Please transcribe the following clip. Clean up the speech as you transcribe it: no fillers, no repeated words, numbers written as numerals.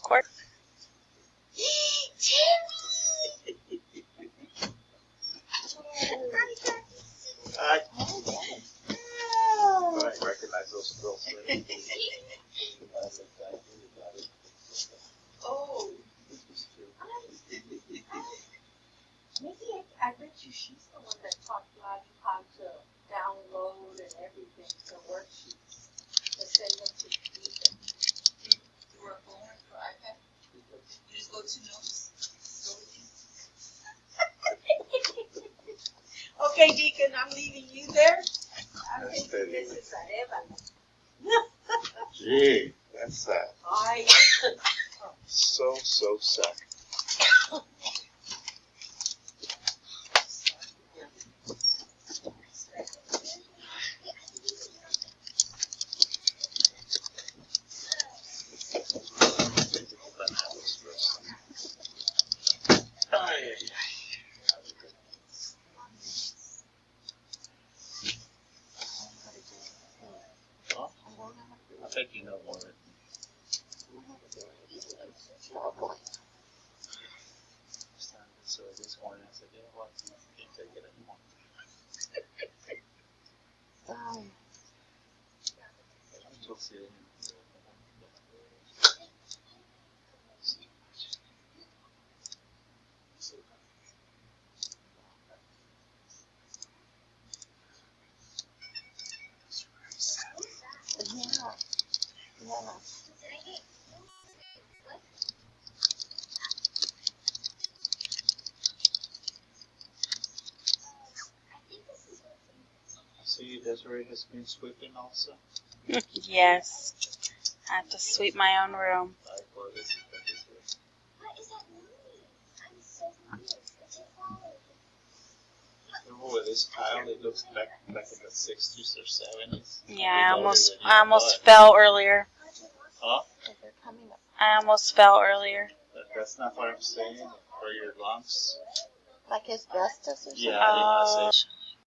Court. I recognize those girls. Oh. Maybe I bet you she's the one that taught Lottie how to download and everything, the worksheets, to send them to people. Through her phone or through iPad? You just go to notes. Okay, Deacon, I'm leaving you there. I'm taking Mrs. Arevalo. Gee, that's sad. Ay. So sad. I think you know more than so this morning I said, you know what, I can't take it anymore. I'm still sitting. See, Desiree has been sweeping also. Yes. I have to sweep my own room. What is that movie? I'm so confused. It's a flower. Remember with this tile, it looks back in the 60s or 70s. Yeah, I almost fell earlier. Huh? I almost fell earlier. That's not what I'm saying. For your lungs. Like asbestos or something? Yeah, I say